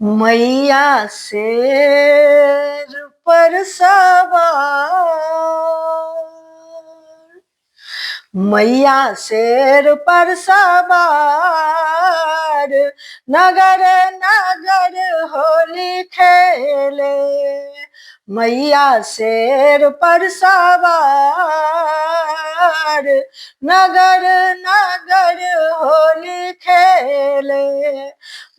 मैया शेर पर सवार, मैया शेर पर सवार, नगर नगर होली खेले। मैया शेर पर सवार, नगर नगर होली खेले।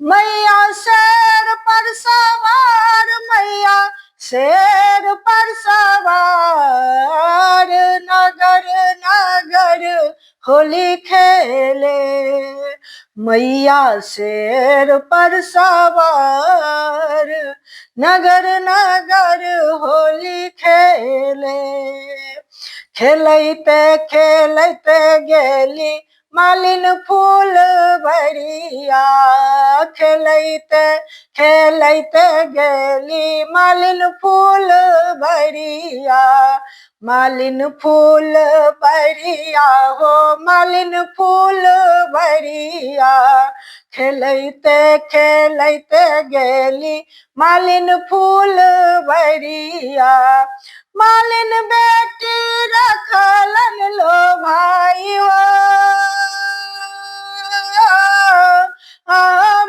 मैया शेर पर सवार, मैया शेर पर सवार, नगर नगर होली खेले। मैया शेर पर सवार, नगर नगर होली खेले। खेलते खेलते गेली मालिन फूल बरिया, खेलते खेलते गेली मालिन फूल बरिया। मालिन फूल बरिया हो, मालिन फूल बरिया। खेलते खेलते गेली मालिन फूल बरिया। मालिन बेटी रखलन लो भाई हो,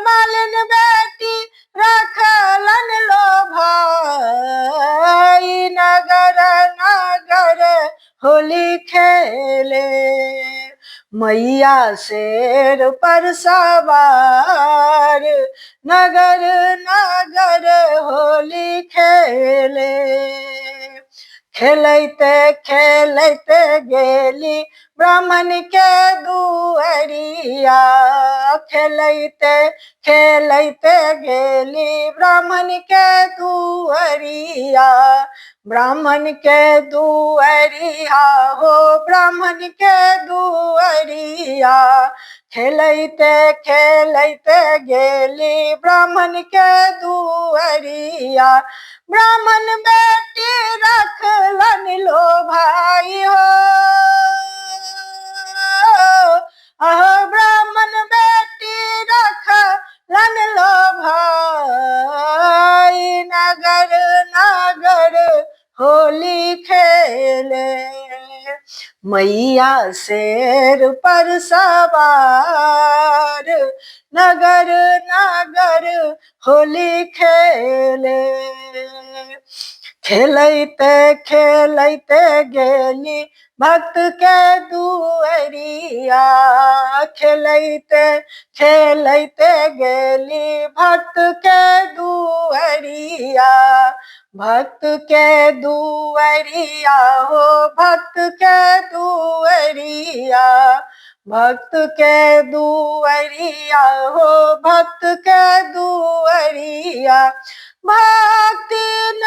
मालिन बेटी रखलन लो भाई। नगर नगर होली खेले। मैया शेर पर सवार, नगर नगर होली खेले। खेलते खेलते गेली ब्राह्मण के दुअरिया, खेलते खेलते गेली ब्राह्मण के दुअरिया। ब्राह्मण के दुअरिया हो, ब्राह्मण के दुअरिया। खेलते खेलते गेली ब्राह्मण के दुअरिया। ब्राह्मण बेटी रखलन लो भाई हो, ब्राह्मण बेटी रखलन लो भाई। नगर नगर होली खेले। मैया शेर पर सवार, नगर नगर होली खेले। खेलते खेलते गेली भक्त के दुअरिया, खेलते खेलते गेली भक्त के दुअरिया। भक्त के दुअरिया हो, भक्त के दुअरिया। भक्त के दुअरिया हो, भक्त के दुअरिया। भक्ति न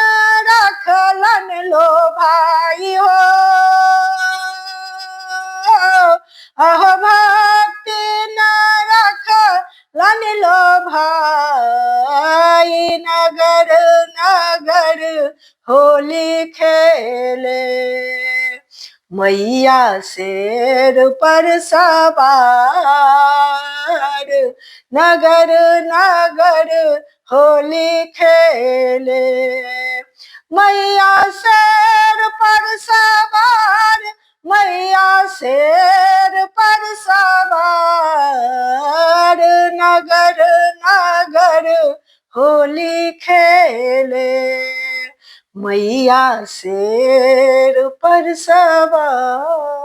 रखलन लो भाई हो, भक्ति न रखलन लो भाई। नगर नगर होली खेले। मैया शेर पर सवार, नगर नगर होली खेले। मैया शेर पर सवार, मैया शेर पर सवार, नगर नगर होली खेले। मैया शेर पर सवार।